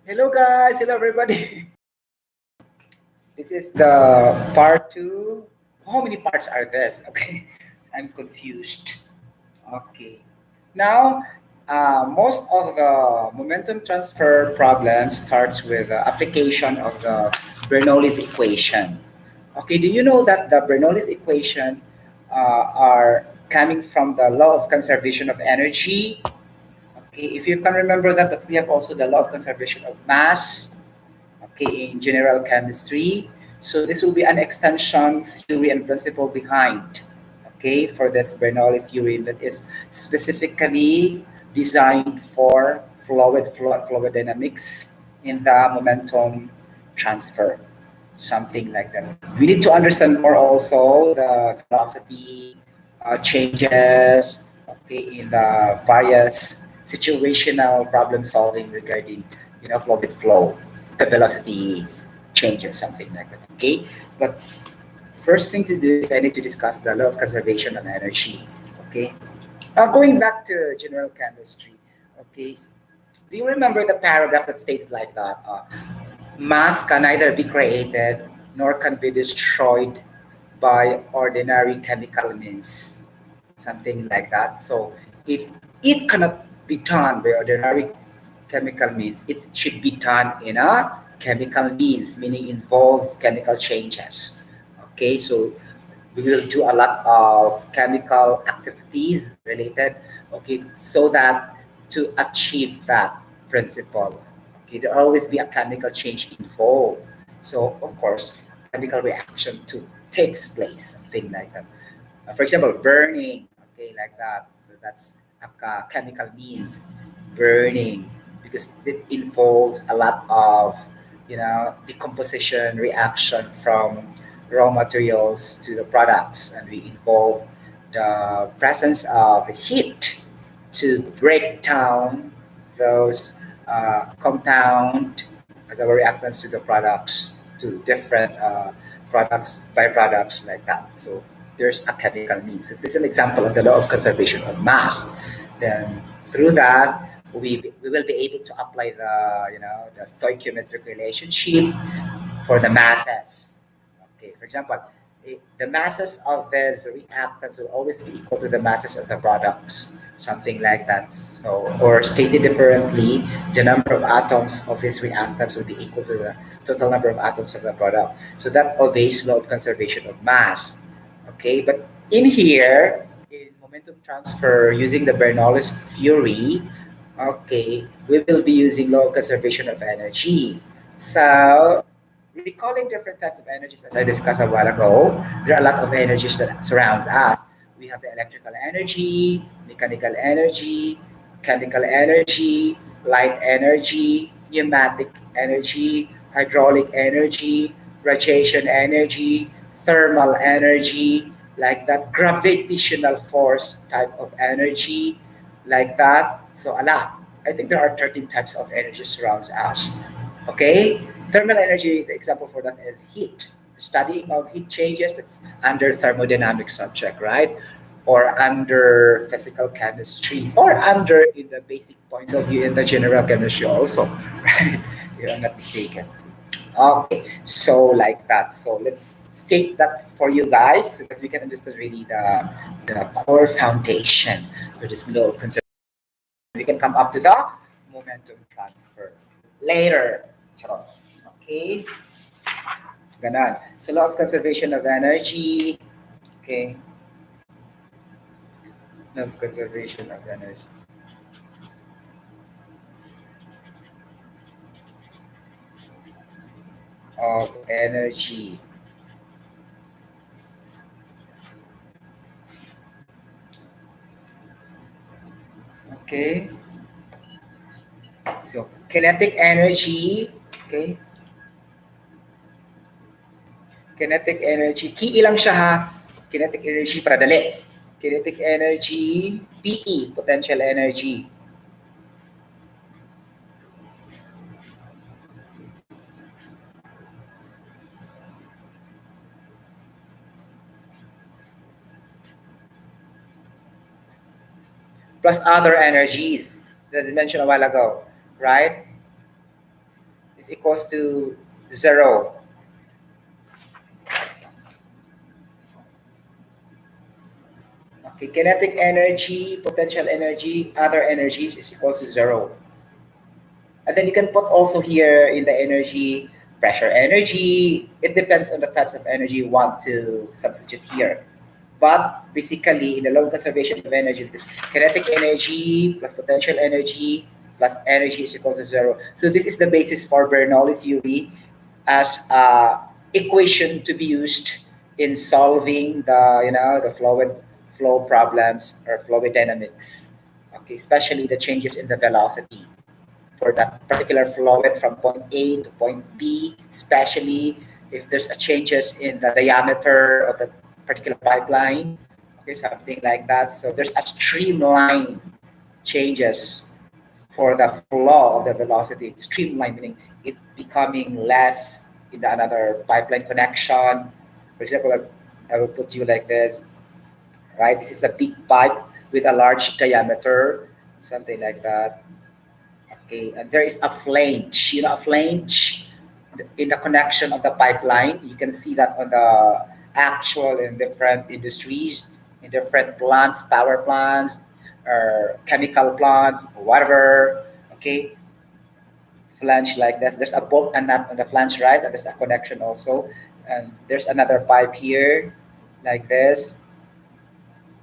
Hello guys, hello everybody. This is the part two. How many parts are this? Okay, I'm confused. Okay, now most of the momentum transfer problem starts with the application of the Bernoulli's equation. Okay, do you know that the Bernoulli's equation are coming from the law of conservation of energy? Okay, if you can remember that we have also the law of conservation of mass, okay, in general chemistry. So this will be an extension theory and principle behind, okay, for this Bernoulli theory that is specifically designed for fluid dynamics in the momentum transfer, something like that. We need to understand more also the velocity changes, okay, in the various situational problem solving regarding, fluid flow, the velocity changes, something like that. Okay, but first thing to do is I need to discuss the law of conservation of energy. Okay, going back to general chemistry. Okay, do you remember the paragraph that states like that? Mass can neither be created nor can be destroyed by ordinary chemical means, something like that. So if it cannot be done by ordinary chemical means, it should be done in a chemical means, meaning involve chemical changes. Okay, so we will do a lot of chemical activities related, okay, so that to achieve that principle, okay, there always be a chemical change involved. So of course, chemical reaction to takes place, something like that. For example, burning, okay, like that. So that's a chemical means, burning, because it involves a lot of, decomposition reaction from raw materials to the products, and we involve the presence of heat to break down those compound as our reactants to the products, to different products, byproducts, like that. So there's a chemical means. So this is an example of the law of conservation of mass. Then through that, we will be able to apply the stoichiometric relationship for the masses. Okay, for example, the masses of these reactants will always be equal to the masses of the products, something like that. So, or stated differently, the number of atoms of these reactants will be equal to the total number of atoms of the product. So that obeys law of conservation of mass. Okay, but in here, in momentum transfer using the Bernoulli's theory, okay, we will be using law of conservation of energy. So recalling different types of energies, as I discussed a while ago, there are a lot of energies that surrounds us. We have the electrical energy, mechanical energy, chemical energy, light energy, pneumatic energy, hydraulic energy, radiation energy, thermal energy, like that, gravitational force type of energy, like that. So a lot. I think there are 13 types of energy surrounds us. Okay, thermal energy, the example for that is heat. Studying of heat changes, that's under thermodynamic subject, right? Or under physical chemistry, or under in the basic points of view in the general chemistry also, right? If I'm not mistaken. Okay, so like that. So let's state that for you guys so that we can understand really the core foundation for this law of conservation. We can come up to the momentum transfer later. Charot. Okay, ganon. So law of conservation of energy. Okay, law of conservation of energy. Of energy. Okay, so kinetic energy. Okay, kinetic energy. Ki lang siya ha. Kinetic energy para dali. Kinetic energy, PE, potential energy. Plus other energies that I mentioned a while ago, right? is equals to 0. Okay, kinetic energy, potential energy, other energies is equals to 0. And then you can put also here in the energy, pressure energy. It depends on the types of energy you want to substitute here. But basically, in the law of conservation of energy, this kinetic energy plus potential energy plus energy is equal to 0. So this is the basis for Bernoulli theory as a equation to be used in solving the fluid flow problems or fluid dynamics. Okay, especially the changes in the velocity for that particular fluid from point A to point B, especially if there's a changes in the diameter of the particular pipeline, okay, something like that. So there's a streamline changes for the flow of the velocity. Streamline meaning it becoming less in the another pipeline connection. For example, I will put you like this, right? This is a big pipe with a large diameter, something like that. Okay, and there is a flange. A flange in the connection of the pipeline. You can see that on the actual in different industries, in different plants, power plants, or chemical plants, whatever. Okay, flange like this. There's a bolt and nut on the flange, right? And there's a connection also. And there's another pipe here, like this.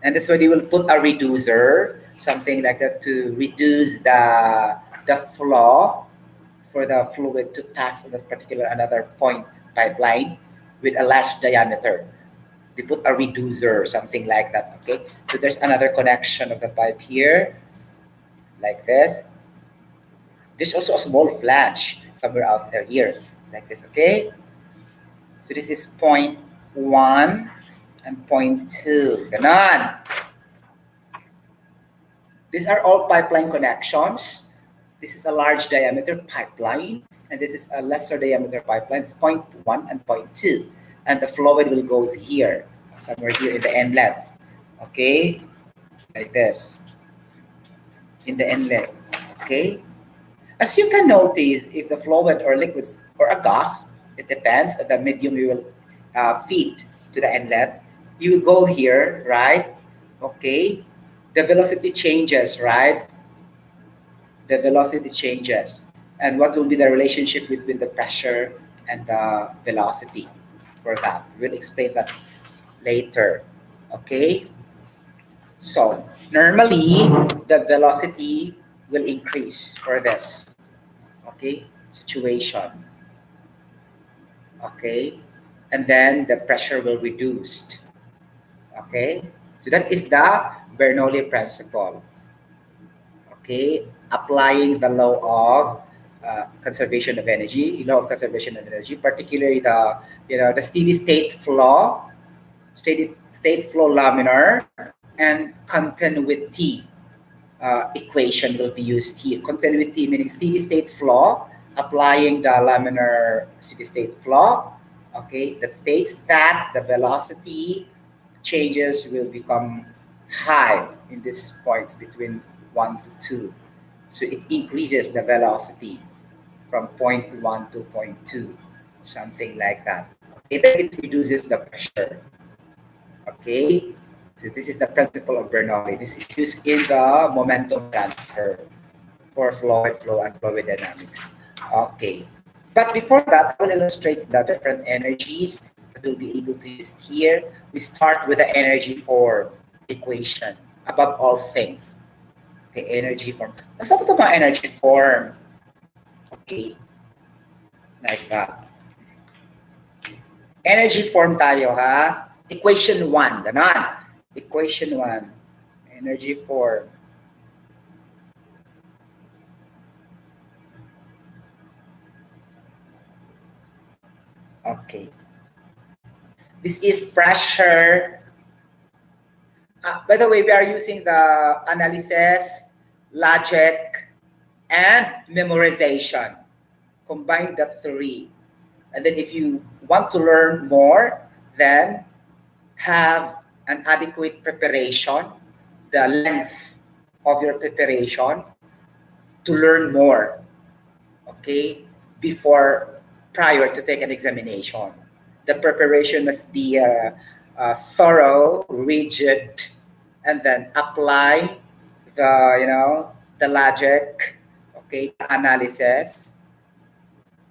And that's why they will put a reducer, something like that, to reduce the flow for the fluid to pass in that particular another point pipeline with a less diameter. They put a reducer, something like that. Okay, so there's another connection of the pipe here, like this. There's also a small flange somewhere out there here, like this. Okay, so this is point 1 and point 2. Ganon. These are all pipeline connections. This is a large diameter pipeline, and this is a lesser diameter pipeline. It's point 1 and point 2. And the fluid will go here, somewhere here in the inlet. Okay, like this, in the inlet. Okay. As you can notice, if the fluid or liquids or a gas, it depends on the medium you will feed to the inlet. You will go here, right? Okay. The velocity changes, right? The velocity changes. And what will be the relationship between the pressure and the velocity for that? We'll explain that later. Okay? So, normally, the velocity will increase for this. Okay? Situation. Okay? And then the pressure will reduce. Okay? So that is the Bernoulli principle. Okay? Applying the law of conservation of energy, particularly the steady state flow laminar and continuity equation will be used here. Continuity meaning steady state flow, applying the laminar steady state flow. Okay, that states that the velocity changes will become high in these points between 1 to 2. So it increases the velocity from point 1 to point 2, something like that. Okay, then it reduces the pressure. Okay, so this is the principle of Bernoulli. This is used in the momentum transfer for fluid flow and fluid dynamics. Okay, but before that, I will illustrate the different energies that we'll be able to use here. We start with the energy form equation above all things. Okay, energy form. Let's talk about energy form. Okay, like that. Energy form tayo, ha? Equation 1, ganon. Equation 1, energy form. Okay. This is pressure. By the way, we are using the analysis, logic, and memorization. Combine the three. And then if you want to learn more, then have an adequate preparation, the length of your preparation to learn more. Okay? prior to take an examination. The preparation must be thorough, rigid, and then apply the logic, okay, the analysis.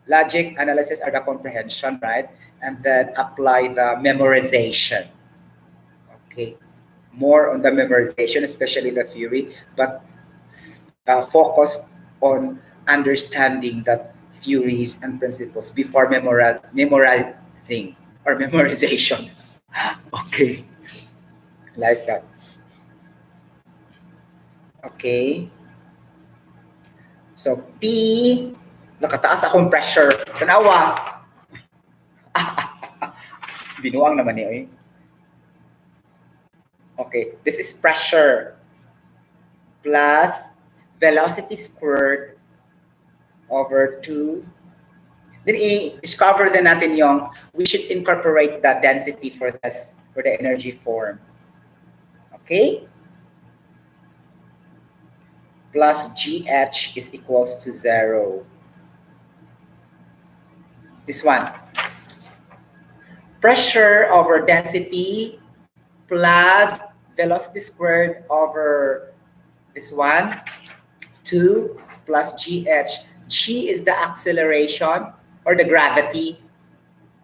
Logic, analysis are the comprehension, right? And then apply the memorization. Okay, more on the memorization, especially the theory, but focus on understanding the theories and principles before memorizing or memorization. Okay, like that. Okay. So P, nakataas akong pressure. Tanawa. Binuang naman niya eh. Okay, this is pressure plus velocity squared over 2. Then i-discover din natin yung we should incorporate the density for the energy form. Okay? Plus GH is equals to 0. This one. Pressure over density plus velocity squared over this one. 2 plus GH. G is the acceleration or the gravity.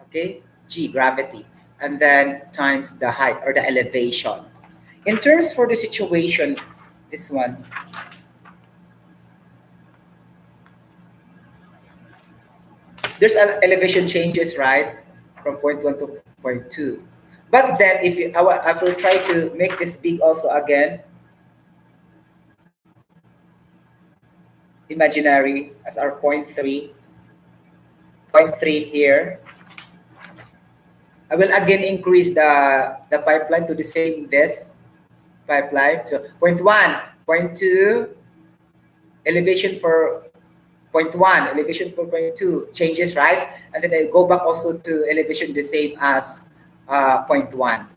Okay? G, gravity. And then times the height or the elevation. In terms for the situation, this one, there's an elevation changes, right? From point 1 to point 2. But then if I will try to make this big also again, imaginary as our point 3 here. I will again increase the pipeline to the same this pipeline. So point 1, point 2, elevation for point 1, elevation for point 2 changes, right? And then I go back also to elevation the same as point 1.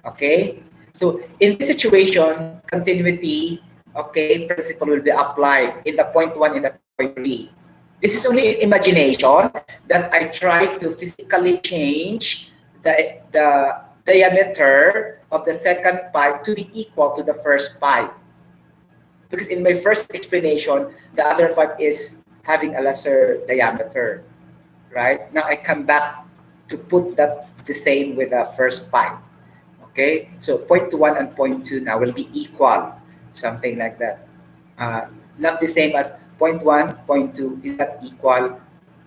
Okay? So in this situation, continuity, okay, principle will be applied in the point 1 and the point 3. This is only imagination that I try to physically change the diameter of the second pipe to be equal to the first pipe. Because in my first explanation, the other pipe is having a lesser diameter, right? Now I come back to put that the same with the first pipe. Okay, so point 1 and point 2 now will be equal, something like that. Not the same as point 1, point 2 is not equal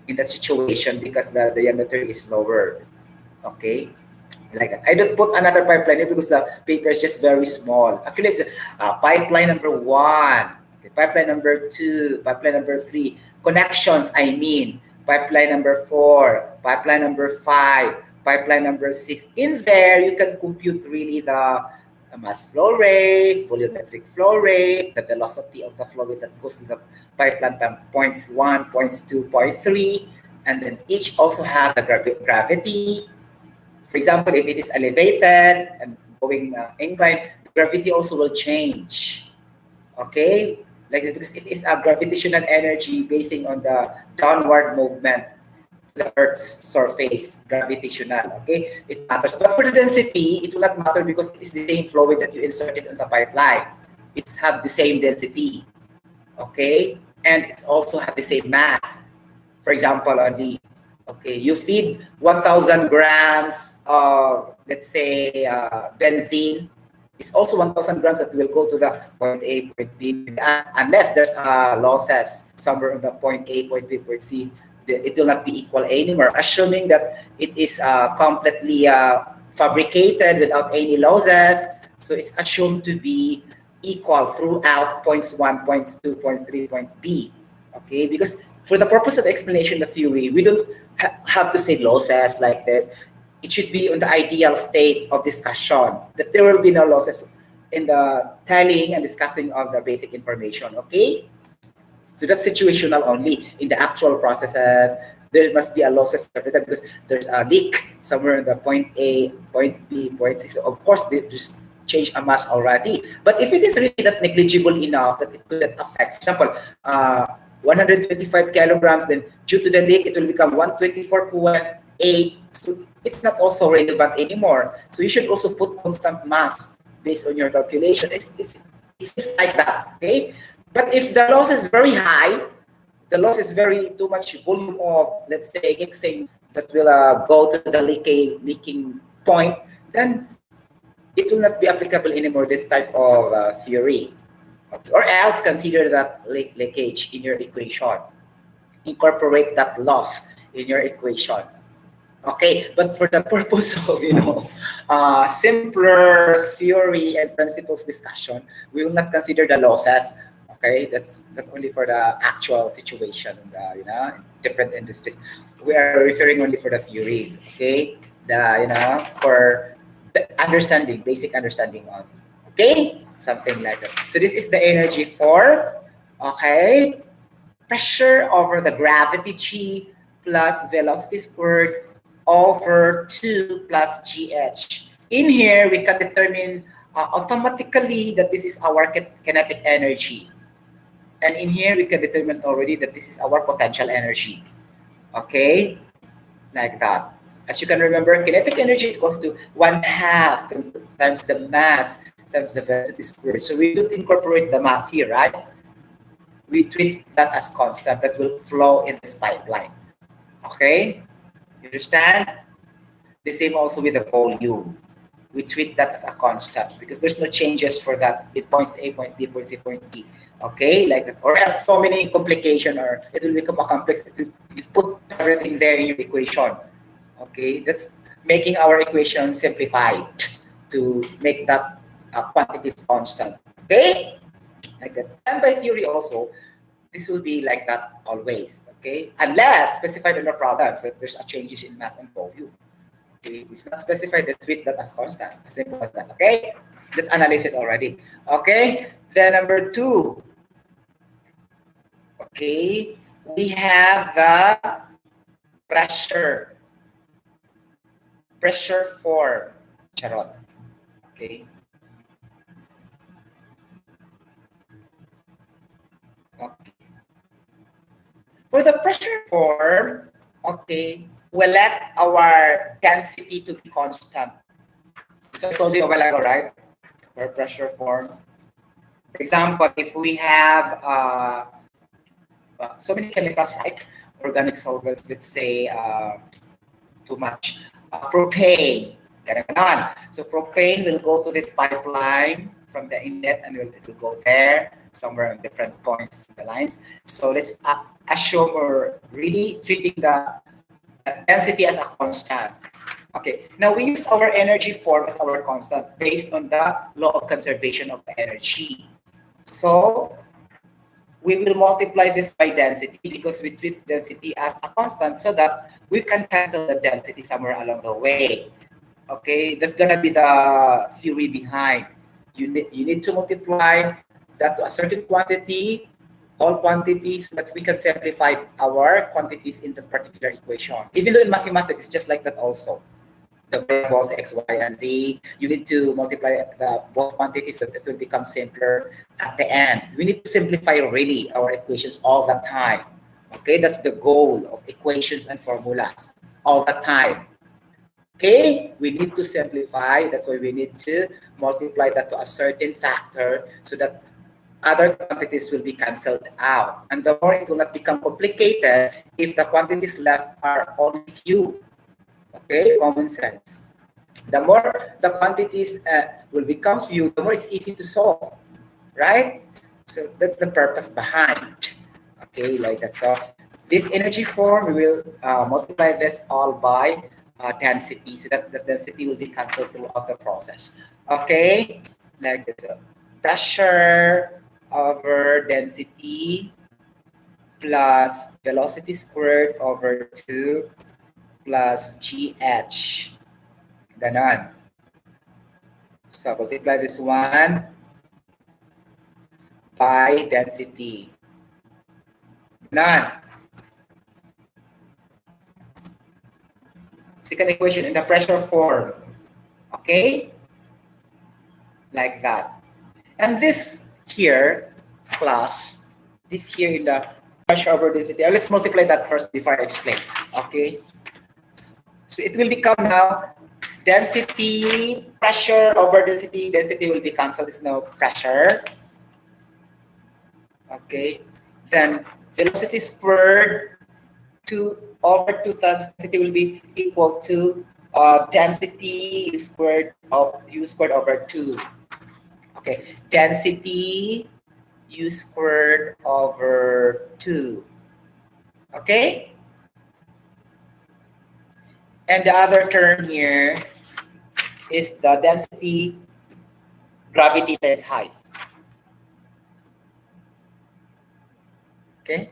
in that situation because the diameter is lower. Okay, like that. I don't put another pipeline here because the paper is just very small. Actually, it's pipeline number 1, okay, pipeline number 2, pipeline number 3. Connections, I mean, pipeline number 4, pipeline number 5, pipeline number 6. In there, you can compute really the mass flow rate, volumetric flow rate, the velocity of the flow rate that goes to the pipeline from points 1, points 2, point 3, and then each also have the gravity. For example, if it is elevated and going inclined, the gravity also will change. Okay, like because it is a gravitational energy basing on the downward movement the Earth's surface, gravitational, okay? It matters. But for the density, it will not matter because it is the same fluid that you inserted on the pipeline. It's have the same density, okay? And it also have the same mass. For example, on the, okay, you feed 1,000 grams of, let's say, benzene. It's also 1,000 grams that will go to the point A, point B, unless there's losses somewhere on the point A, point B, point C. It will not be equal anymore, assuming that it is completely fabricated without any losses. So it's assumed to be equal throughout points 1, points 2, points 3, point B. Okay, because for the purpose of explanation of theory, we don't have to say losses like this. It should be on the ideal state of discussion, that there will be no losses in the telling and discussing of the basic information, okay? So that's situational only. In the actual processes, there must be a losses because there's a leak somewhere in the point A, point B, point C. So of course, they just change a mass already. But if it is really that negligible enough that it couldn't affect, for example, 125 kilograms, then due to the leak, it will become 124.8. So it's not also relevant anymore. So you should also put constant mass based on your calculation. It's like that, okay? But if the loss is very high, the loss is very too much volume of, let's say, mixing that will go to the leaking point, then it will not be applicable anymore, this type of theory. Okay. Or else consider that leakage in your equation. Incorporate that loss in your equation. Okay, but for the purpose of, simpler theory and principles discussion, we will not consider the losses. Okay, that's only for the actual situation in the, different industries. We are referring only for the theories. Okay, for the understanding, basic understanding only. Okay, something like that. So this is the energy for, okay, pressure over the gravity G plus velocity squared over 2 plus GH. In here, we can determine automatically that this is our kinetic energy. And in here, we can determine already that this is our potential energy. Okay? Like that. As you can remember, kinetic energy is equals to 1/2 times the mass times the velocity squared. So we don't incorporate the mass here, right? We treat that as constant that will flow in this pipeline. Okay? You understand? The same also with the volume. We treat that as a constant because there's no changes for that. It points A, point B, point C, point D. Okay, like that. Or else so many complication, or it will become a complex. You put everything there in your equation. Okay, that's making our equation simplified to make that quantities constant. Okay, like that. And by theory also, this will be like that always. Okay, unless specified in the problem that there's a changes in mass and volume. Okay, if not specified, then treat that as constant. As simple as that. Okay, that's analysis already. Okay, then number 2. Okay, we have the pressure form. Charot. Okay. Okay. For the pressure form, okay, we let our density to be constant. So I told you a while ago, right? For pressure form. For example, if we have so many chemicals, right? Organic solvents, let's say too much. Propane, ganon. So propane will go to this pipeline from the inlet and it will go there, somewhere on different points in the lines. So let's assume we're really treating the density as a constant. Okay, now we use our energy form as our constant based on the law of conservation of energy. So we will multiply this by density because we treat density as a constant so that we can cancel the density somewhere along the way. Okay, that's gonna be the theory behind. You need to multiply that to a certain quantity, all quantities, so that we can simplify our quantities in that particular equation. Even though in mathematics, it's just like that also. The variables x, y, and z, you need to multiply the both quantities so that it will become simpler at the end. We need to simplify really our equations all the time. Okay, that's the goal of equations and formulas all the time. Okay, we need to simplify. That's why we need to multiply that to a certain factor so that other quantities will be cancelled out. And the more it will not become complicated if the quantities left are only few. Okay, common sense. The more the quantities will become few, the more it's easy to solve, right? So that's the purpose behind. Okay, like that. So this energy form, we will multiply this all by density, so that the density will be cancelled throughout the process. Okay, like this. So pressure over density plus velocity squared over 2 plus GH. Ganon. So multiply this one by density. Ganon. Second equation in the pressure form. Okay? Like that. And this here, plus, this here in the pressure over density. Let's multiply that first before I explain. Okay. So it will become now density, pressure over density. Density will be cancelled. It's now pressure. Okay. Then velocity squared 2 over 2 times density will be equal to density u squared over 2. Okay. Density u squared over 2. Okay. And the other term here is the density gravity times height. Okay.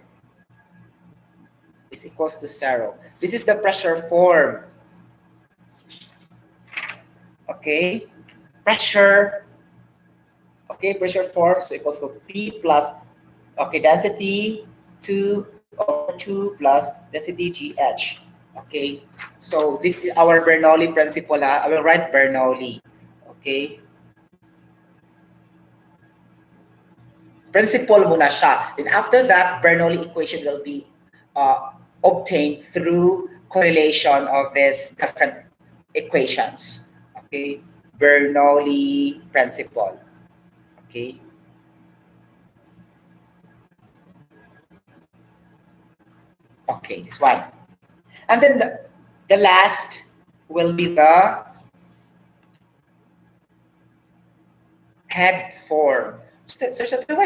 Is equals to 0. This is the pressure form. Okay. Pressure. Okay, pressure form so equals to P plus density 2 over 2 plus density GH. Okay. So this is our Bernoulli principle. I will write Bernoulli. Okay. Principle muna siya. Then after that, Bernoulli equation will be obtained through correlation of these different equations. Okay. Bernoulli principle. Okay. Okay, this one. And then the last will be the head form. So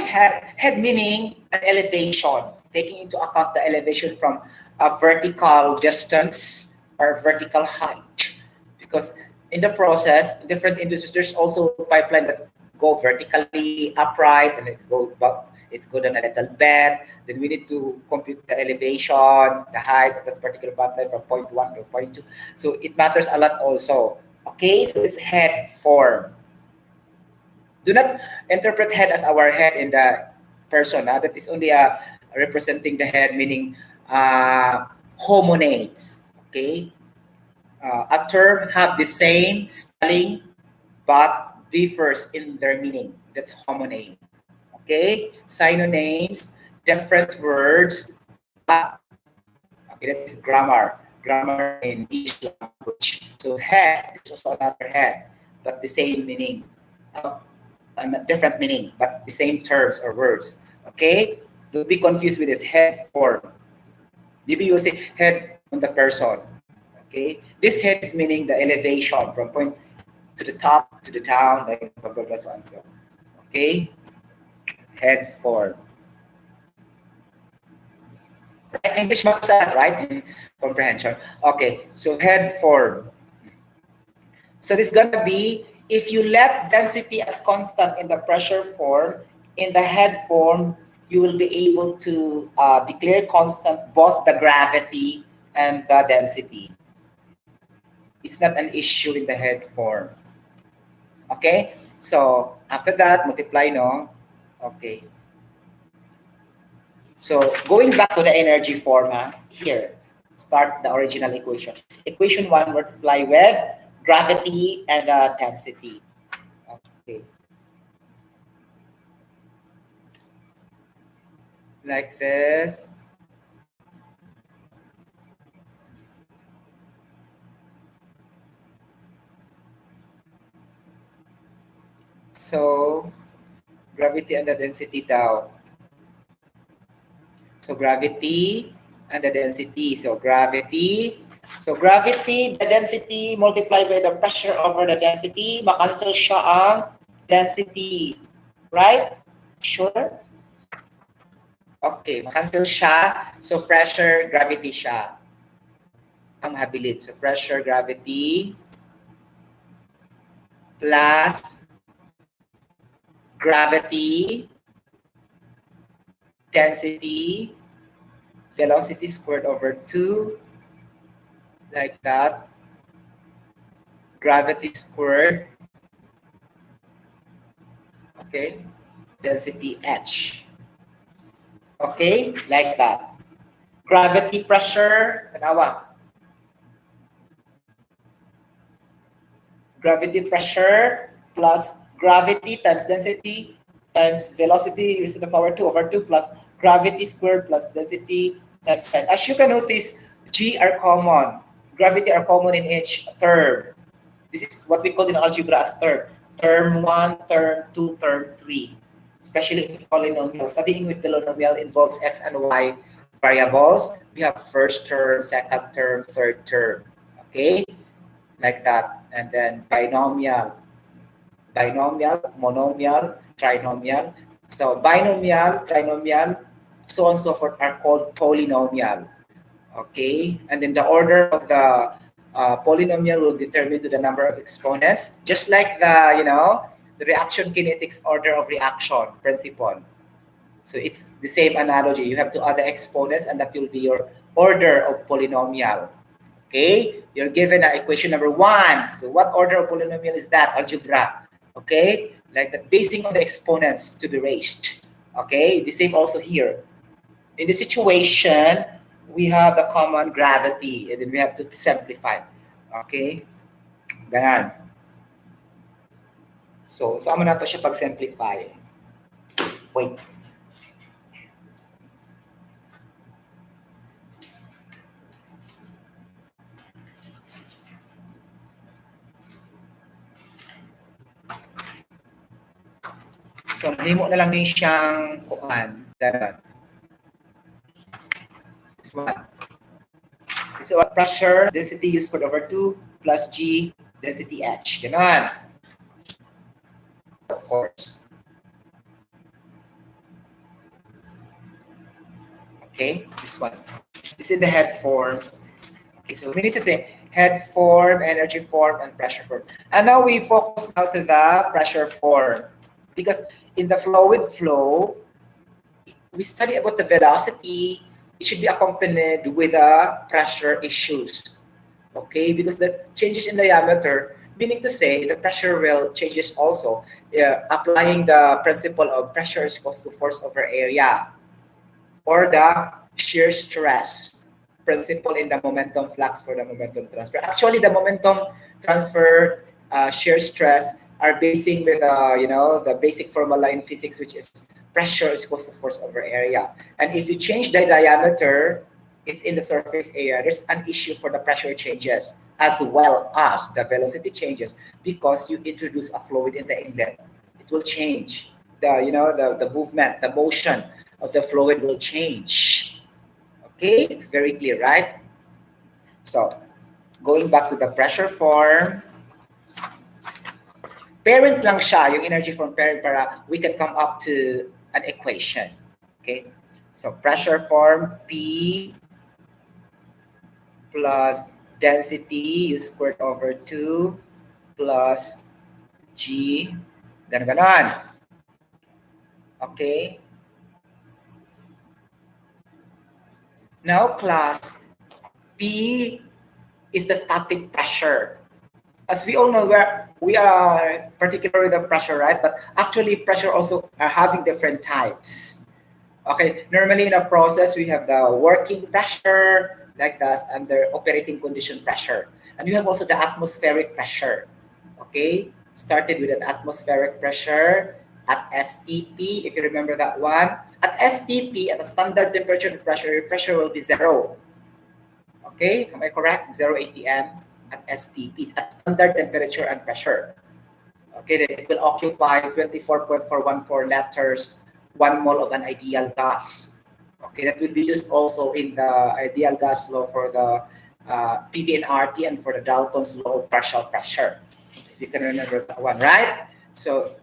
head meaning an elevation, taking into account the elevation from a vertical distance or vertical height. Because in the process, in different industries, there's also pipeline that go vertically upright and it's go on a little bend. Then we need to compute the elevation, the height of that particular pipeline from point 1 to point 2. So it matters a lot also. Okay, so it's head form. Do not interpret head as our head in the person. That is only representing the head, meaning homonames. Okay, a term have the same spelling but differs in their meaning. That's homoname. Okay, synonyms, different words. Okay, that is grammar. Grammar in English language. So head is also another head, but the same meaning. A different meaning, but the same terms or words. Okay, don't be confused with this head form. Maybe you will say head on the person. Okay, this head is meaning the elevation from point to the top to the down, like blah blah blah so and so. Okay, head form. Right, English matters that, right? In comprehension. Okay, so head form. So this is gonna be if you left density as constant in the pressure form, in the head form, you will be able to declare constant both the gravity and the density. It's not an issue in the head form. Okay? So after that, multiply, no? Okay. So going back to the energy form, here, start the original equation. Equation 1 multiply with gravity and density. Okay. Like this. So gravity and the density down. So gravity and the density. So gravity, the density multiplied by the pressure over the density, makancel siya ang density. Right? Sure? Okay, makancel siya. So pressure, gravity siya. Ang mahabilit. So pressure, gravity plus gravity, density, velocity squared over 2, like that. Gravity squared, okay, density h. Okay, like that. Gravity pressure, kanawa. Gravity pressure plus gravity times density times velocity raised to the power 2 over 2 plus Gravity squared plus density times time. As you can notice, G are common. Gravity are common in each term. This is what we call in algebra as term. Term 1, term 2, term 3. Especially in polynomial. Studying with polynomial involves x and y variables. We have first term, second term, third term. Okay? Like that. And then binomial, monomial, trinomial. So binomial, trinomial, so on and so forth are called polynomial. Okay, and then the order of the polynomial will determine to the number of exponents, just like the reaction kinetics order of reaction principle. So it's the same analogy. You have to add the exponents, and that will be your order of polynomial. Okay, you're given equation number 1. So what order of polynomial is that? Algebra. Okay, like that, basing on the exponents to be raised. Okay, the same also here. In the situation, we have the common gravity, and then we have to simplify. Okay, ganun. So sama na to siya pag-simplify. Wait. So, mahimo na lang din siyang kuan. Ganun. This one. So, pressure, density U squared over 2 plus G, density H. Ganun. Of course. Okay, this one. This is the head form. Okay, so we need to say head form, energy form, and pressure form. And now we focus now to the pressure form. Because in the fluid flow, we study about the velocity. It should be accompanied with pressure issues. Okay, because the changes in diameter, meaning to say the pressure will changes also. Applying the principle of pressure is equals to force over area, or the shear stress principle in the momentum flux for the momentum transfer. Actually, the momentum transfer shear stress are basing with the basic formula in physics, which is pressure is equals to force over area. And if you change the diameter, it's in the surface area. There's an issue for the pressure changes as well as the velocity changes, because you introduce a fluid in the inlet. It will change the movement, the motion of the fluid will change. Okay, it's very clear, right? So, going back to the pressure form, parent lang siya, yung energy form parent, para we can come up to an equation. Okay, so pressure form P plus density U squared over 2 plus G, ganon. Okay. Now, class, P is the static pressure. As we all know, we are particular with the pressure, right? But actually, pressure also are having different types. Okay, normally in a process, we have the working pressure, like that, and the operating condition pressure. And you have also the atmospheric pressure. Okay, started with an atmospheric pressure at STP, if you remember that one. At STP, at a standard temperature and pressure, your pressure will be 0. Okay, am I correct? 0 atm at STP, at standard temperature and pressure. Okay, then it will occupy 24.414 liters, 1 mole of an ideal gas. Okay, that will be used also in the ideal gas law for the PV and RT, and for the Dalton's law of partial pressure. If you can remember that one, right? So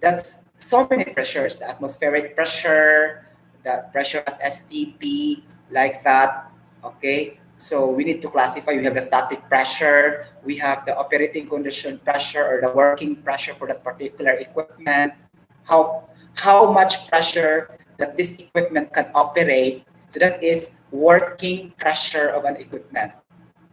that's so many pressures: the atmospheric pressure, the pressure at STP, like that. Okay, so we need to classify. We have the static pressure, we have the operating condition pressure, or the working pressure for that particular equipment. How much pressure that this equipment can operate. So that is working pressure of an equipment,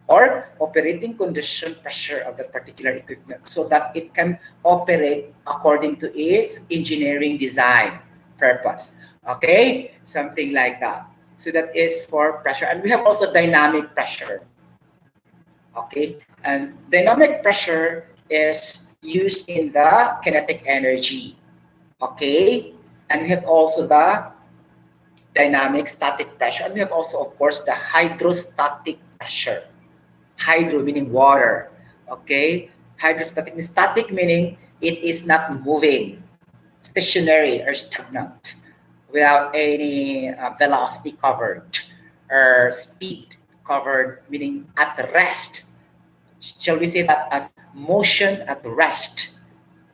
or operating condition pressure of that particular equipment, so that it can operate according to its engineering design purpose. Okay, something like that. So that is for pressure. And we have also dynamic pressure. Okay, and dynamic pressure is used in the kinetic energy. Okay, and we have also the dynamic static pressure, and we have also, of course, the hydrostatic pressure. Hydro meaning water. Okay, hydrostatic means static meaning it is not moving, stationary or stagnant, without any velocity covered or speed covered, meaning at rest. Shall we say that as motion at rest?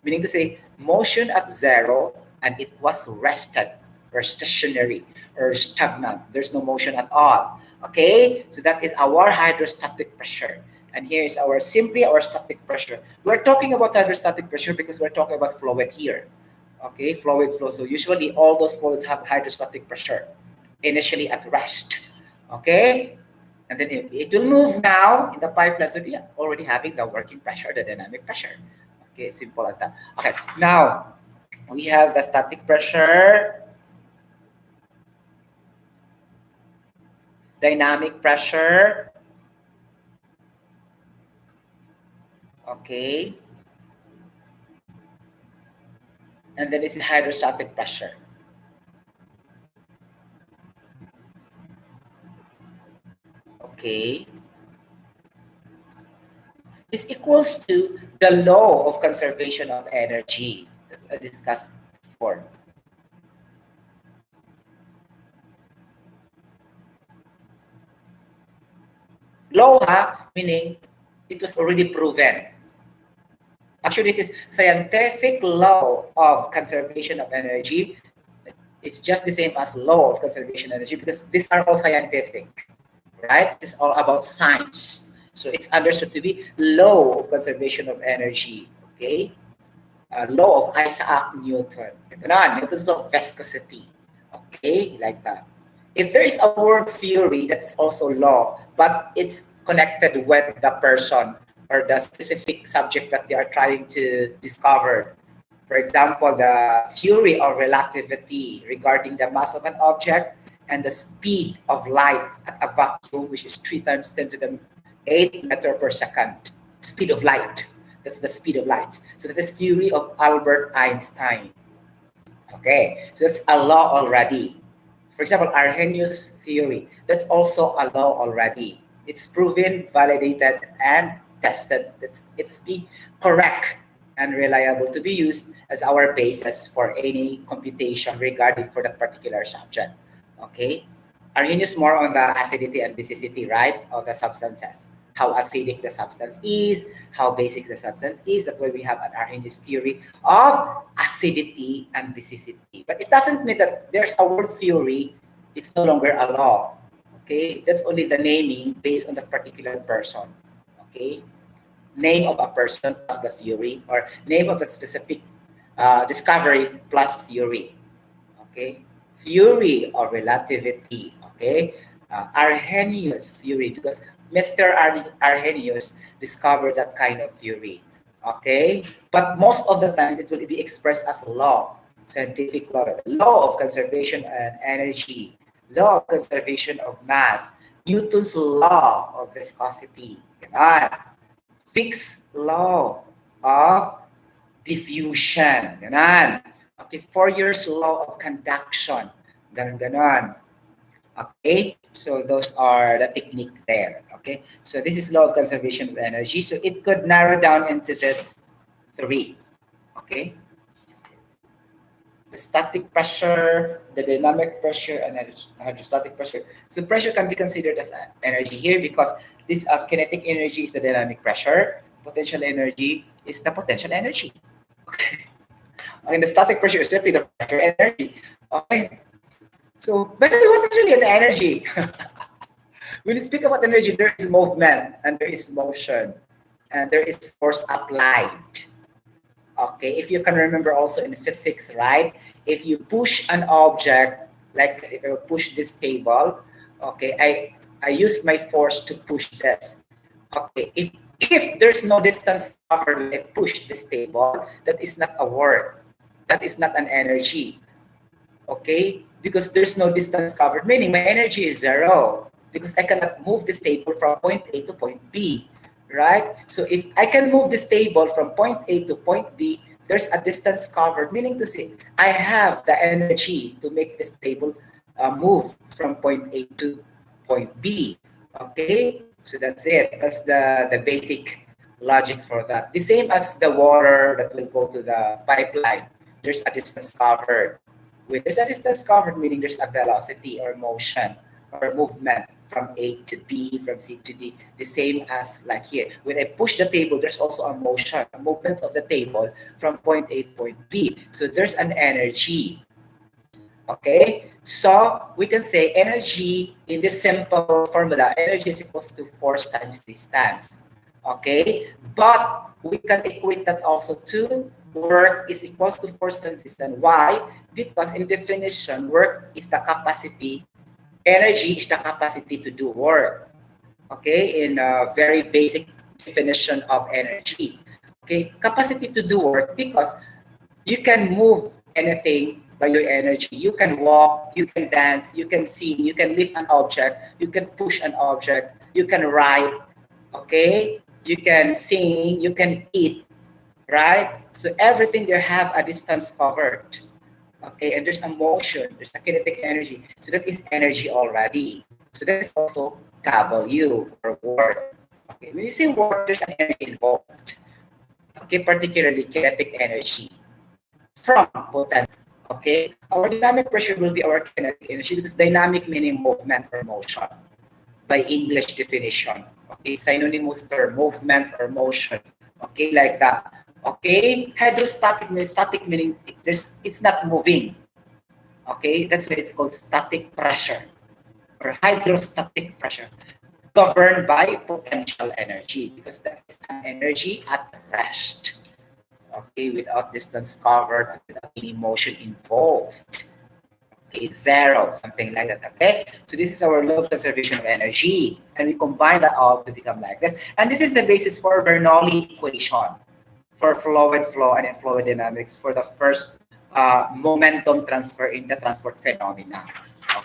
Meaning to say motion at zero and it was rested or stationary or stagnant. There's no motion at all. Okay, so that is our hydrostatic pressure. And here is our simply our static pressure. We're talking about hydrostatic pressure because we're talking about fluid here. Okay, fluid flow. So usually all those fluids have hydrostatic pressure initially at rest. Okay, and then it will move now in the pipeline. So yeah, already having the working pressure, the dynamic pressure. Okay, simple as that. Okay, now we have the static pressure, dynamic pressure. Okay, and then this is hydrostatic pressure. Okay, this equals to the law of conservation of energy as I discussed before. Law, meaning it was already proven. Actually, this is scientific law of conservation of energy. It's just the same as law of conservation of energy because these are all scientific, right? It's all about science. So it's understood to be law of conservation of energy, okay? Law of Isaac Newton. Newton's law of viscosity, okay? Like that. If there is a word theory, that's also law, but it's connected with the person or the specific subject that they are trying to discover. For example, the theory of relativity regarding the mass of an object and the speed of light at a vacuum, which is 3 times 10 to the 8 meter per second. Speed of light. That's the speed of light. So that is theory of Albert Einstein. Okay, so that's a law already. For example, Arrhenius theory, that's also a law already. It's proven, validated, and tested. It's be correct and reliable to be used as our basis for any computation regarding for that particular subject. Okay, Arrhenius more on the acidity and basicity, right, of the substances. How acidic the substance is, how basic the substance is. That's why we have an Arrhenius theory of acidity and basicity. But it doesn't mean that there's a word theory, it's no longer a law. Okay, that's only the naming based on that particular person. Okay, name of a person plus the theory, or name of a specific discovery plus theory. Okay, theory of relativity. Okay, Arrhenius theory, because Mr. Arrhenius discovered that kind of theory. Okay, but most of the times it will be expressed as law, scientific law, law of conservation and energy, law of conservation of mass, Newton's law of viscosity, Fick's law of diffusion, Okay, Fourier's law of conduction, ganon. Okay, so those are the technique there. Okay, so this is law of conservation of energy. So it could narrow down into this 3. Okay, the static pressure, the dynamic pressure, and hydrostatic pressure. So pressure can be considered as energy here because this kinetic energy is the dynamic pressure. Potential energy is the potential energy. Okay, and the static pressure is simply the pressure energy. Okay. So, but what is really an energy? When you speak about energy, there is movement and there is motion and there is force applied. Okay, if you can remember also in physics, right? If you push an object like this, if I push this table, okay, I use my force to push this. Okay, if there's no distance covered when I push this table, that is not a work. That is not an energy. Okay, because there's no distance covered, meaning my energy is 0 because I cannot move this table from point A to point B, right? So if I can move this table from point A to point B, there's a distance covered, meaning to say I have the energy to make this table move from point A to point B. Okay, so that's it. That's the basic logic for that. The same as the water that will go to the pipeline. There's a distance covered. When there's a distance covered, meaning there's a velocity or motion or movement from A to B, from C to D. The same as like here. When I push the table, there's also a motion, a movement of the table from point A to point B. So there's an energy. Okay, so we can say energy in this simple formula, energy is equals to force times distance. Okay, but we can equate that also to work is equals to force times distance. Why? Because in definition, work is the capacity, energy is the capacity to do work. Okay, in a very basic definition of energy. Okay, capacity to do work because you can move anything by your energy. You can walk, you can dance, you can sing, you can lift an object, you can push an object, you can write, okay? You can sing, you can eat, right? So everything there have a distance covered. Okay, and there's a motion, there's a kinetic energy. So that is energy already. So that is also W or work. Okay, when you say work, there's an energy involved. Okay, particularly kinetic energy from potential. Okay, our dynamic pressure will be our kinetic energy because dynamic meaning movement or motion by English definition. Okay, synonymous term movement or motion. Okay, like that. Okay, hydrostatic means static meaning it's not moving. Okay, that's why it's called static pressure or hydrostatic pressure governed by potential energy because that is an energy at rest. Okay, without distance covered and without any motion involved. Okay, zero, something like that. Okay, so this is our law of conservation of energy, and we combine that all to become like this. And this is the basis for Bernoulli equation for fluid flow and in fluid dynamics for the first momentum transfer in the transport phenomena.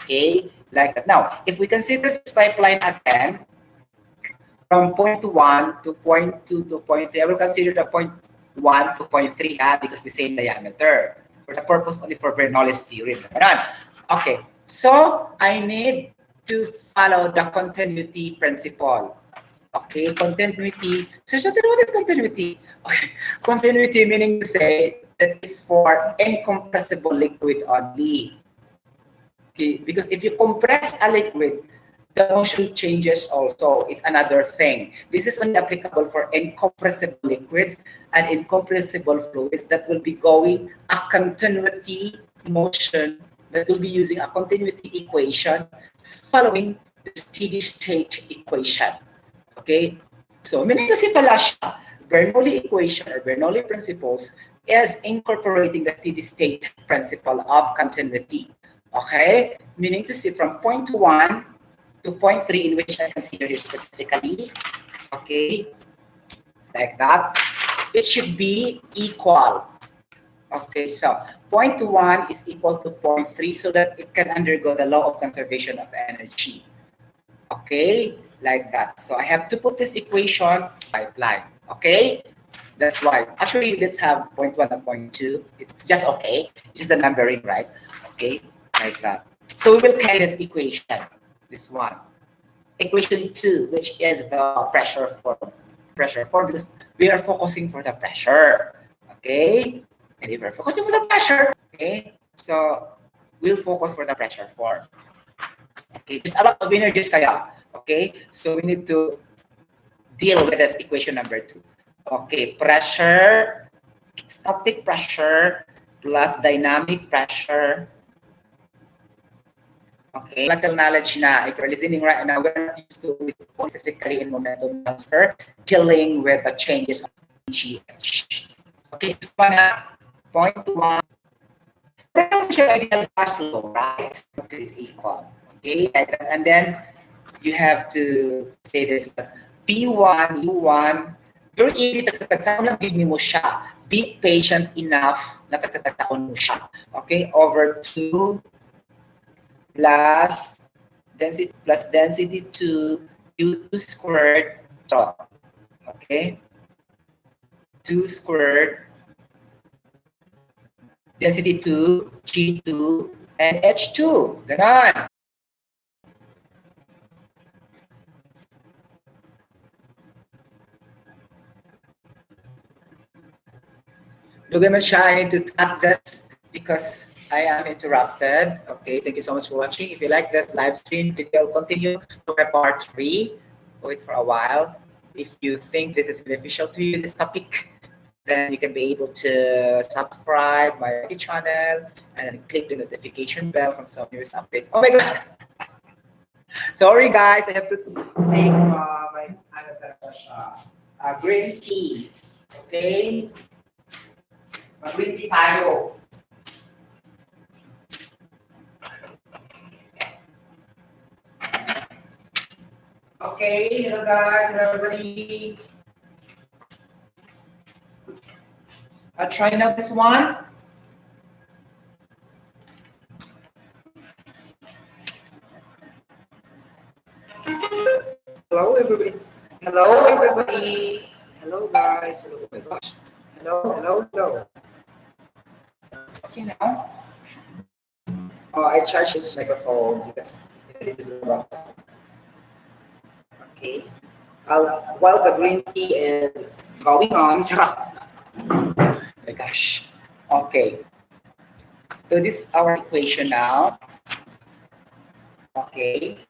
Okay, like that. Now, if we consider this pipeline again, from point 1 to point 2 to point 3, I will consider the point 1 to point 3 because the same diameter for the purpose only for Bernoulli's theorem. Okay, so I need to follow the continuity principle. Okay, continuity. So what is continuity? Okay. Continuity meaning to say that is for incompressible liquid only. Okay, because if you compress a liquid, the motion changes also. It's another thing. This is only applicable for incompressible liquids and incompressible fluids that will be going a continuity motion that will be using a continuity equation following the steady state equation. Okay? So, meaning kasi pala siya, Bernoulli equation or Bernoulli principles is incorporating the steady state principle of continuity. Okay? Meaning to say from point 1 to point 3 in which I consider it specifically, okay, like that, it should be equal. Okay, so point 1 is equal to point 3 so that it can undergo the law of conservation of energy. Okay, like that. So I have to put this equation pipeline. Okay, that's why. Actually, let's have point 1 and point 2. It's just okay. It's just the numbering, right? Okay, like that. So we will carry this equation. This one. Equation 2, which is the pressure form. Pressure form because we are focusing for the pressure. Okay? And if we're focusing for the pressure, okay, so we'll focus for the pressure form. Okay, there's a lot of energies kaya. Okay, so we need to deal with this equation number 2. Okay, pressure, static pressure plus dynamic pressure. Okay, local knowledge na. If you're listening right now, we're not used to it specifically in momentum transfer, dealing with the changes of GH. Okay, so point 1. Potential ideal gas law, right? Is equal. Okay, and then you have to say this as P1, U1. Very easy, tagsatagsaon lang gid mo siya. Be patient enough na tagsatagsaon mo siya. Okay, over 2 plus density 2 U2 squared. Okay, 2 squared density 2 G2 And H2, ganon. Lugaman siya, I need to cut this because I am interrupted. Okay, thank you so much for watching. If you like this live stream video, I'll continue to my part 3. Wait for a while. If you think this is beneficial to you, this topic, then you can be able to subscribe my channel and click the notification bell from some news updates. Oh my god! Sorry guys, I have to take my green tea. Okay? Mag-green tea tayo. Okay, hello guys, hello everybody. I'll try now this one. Hello everybody. Hello everybody. Hello guys. Hello, oh my gosh. Hello, hello, hello. It's okay now. Oh, I charged this microphone because this is about. Okay. While the green tea is going on, oh my gosh. Okay. So this is our equation now. Okay.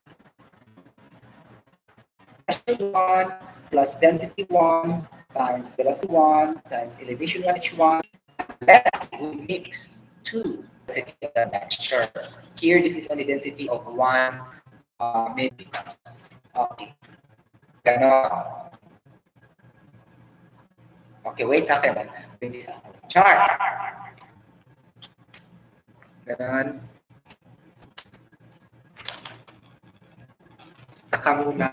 Pressure 1 plus density 1 times velocity 1 times elevation 1 h1. Let's mix 2 density of the mixture. Here, this is only density of 1 maybe. Okay. Ganon. Okay, wait, okay ba? Bring this up. Chart. Ganon. Taka muna.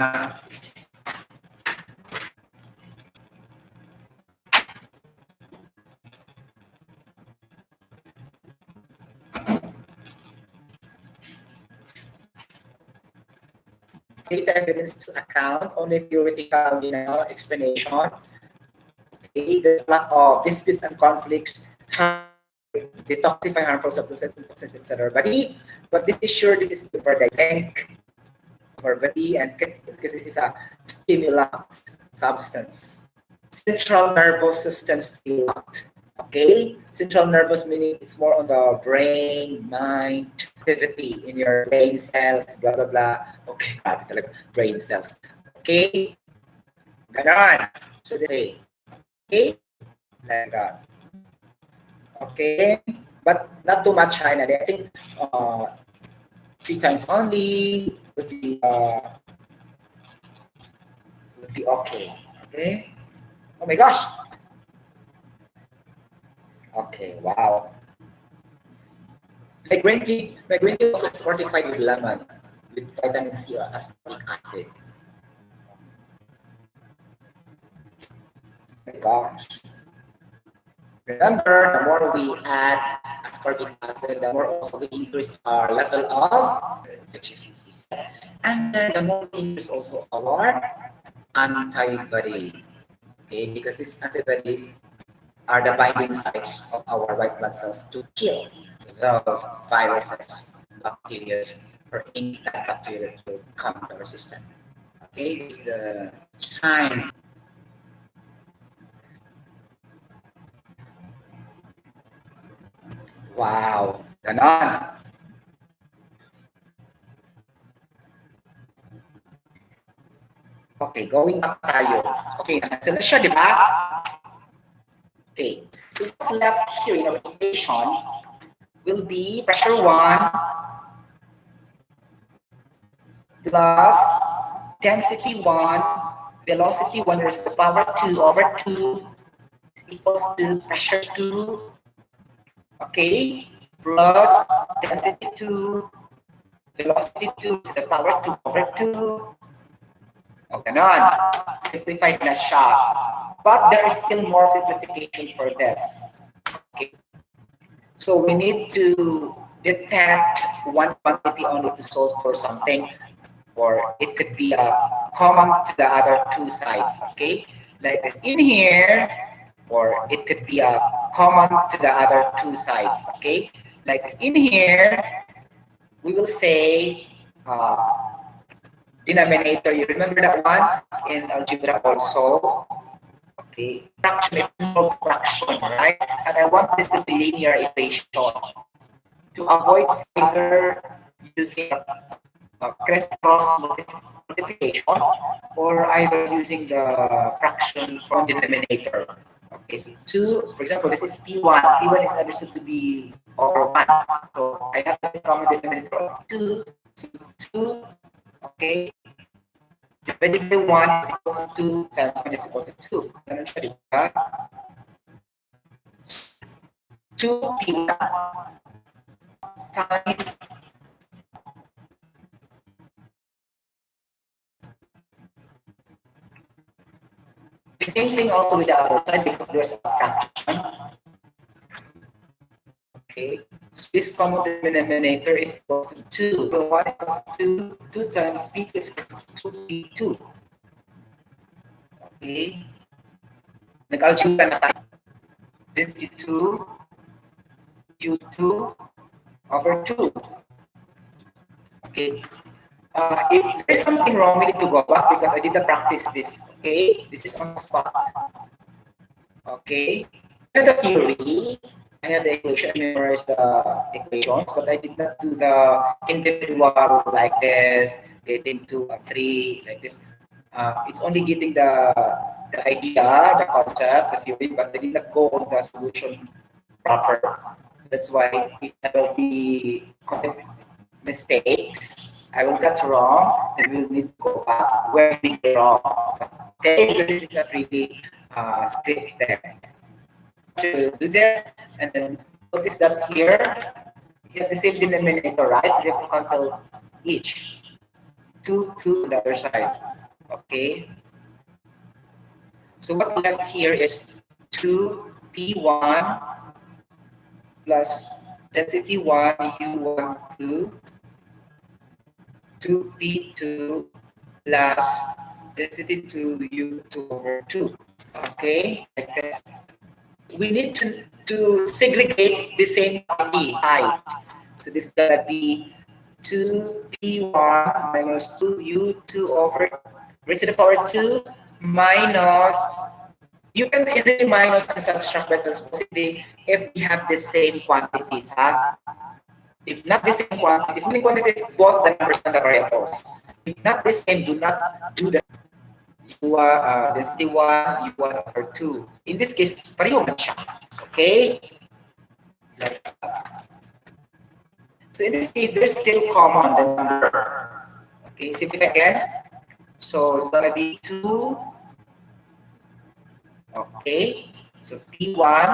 Take the evidence to account, only theoretical, explanation. Okay, there's a lot of disputes and conflicts, detoxify harmful substances, etc. But this is sure, this is good for the zinc, for body, and because this is a stimulant substance. Central nervous system stimulant. Okay, central nervous meaning it's more on the brain, mind, activity in your brain cells, blah blah blah. Okay, brain cells. Okay, ganon. So they, okay, like that. Okay, but not too much, China. I think 3 times only would be okay. Okay. Oh my gosh. Okay. Wow. My green tea also is fortified with lemon, with vitamin C or ascorbic acid. Oh my gosh. Remember, the more we add ascorbic acid, the more also we increase our level of infectious disease. And then the more we increase also our antibodies. Okay, because these antibodies are the binding sites of our white blood cells to kill those viruses, bacteria, or any bacteria that will come to our system. Okay, this is the science. Wow, ganon. Okay, going back tayo. Okay, nakansel na siya, di ba? Okay, so what's left here in our equation will be pressure 1 plus density 1, velocity 1 raised to the power 2 over 2 is equals to pressure 2, okay, plus density 2, velocity 2 to the power 2 over 2. O, ganon. Simplified na siya. But there is still more simplification for this. Okay. So we need to detect one quantity only to solve for something, or it could be common to the other 2 sides. Okay, like this in here, or it could be common to the other 2 sides. Okay, like this in here, we will say denominator. You remember that one in algebra also? Okay, fraction, it involves fraction, right? And I want this to be linear equation to avoid either using cross multiplication or either using the fraction from the denominator. Okay, so 2, for example, this is P1. P1 is understood to be over 1. So I have this common denominator of 2. So 2, okay, dividing by 1 is equal to 2 times 1 is equal to 2. Ganun siya, di ba? 2P1 times the same thing also with the other side because there's a fraction. Okay, so this common denominator is equal to 2. So 1 equals 2, 2 times P2 is equal to 2P2. Okay, nag-algebra na tayo. This is 2 U2 over 2. Okay, if there's something wrong, we need to go back because I didn't practice this. Okay, this is on the spot. Okay, I had the theory, I had the equation, I memorized the equations, but I did not do the individual like this, getting 2 and 3 like this. It's only getting the idea, the concept, the theory, but I did not go on the solution proper. That's why if I will be commit mistakes, I will get wrong, and we'll need to go back where we get wrong. So, okay, this is not really script there. To do this, and then notice that here, you have the same denominator, right? You have to cancel each. 2 to the other side. Okay. So what left here is 2P1 plus density 1 U1 2P2 plus density 2 U2 over 2. Okay, like this. We need to segregate the same quantity height. So this is gonna be 2P1 minus 2U2 over raised to the power 2 minus, you can easily minus and subtract by transposity if we have the same quantities. If not the same quantities, meaning quantities, both the numbers and the variables. If not the same, do not do the density 1, U1 over 2. In this case, pareho man siya. Okay? Like that. So in this case, there's still common the number. Okay, simplify again. So it's gonna be 2. Okay, so P1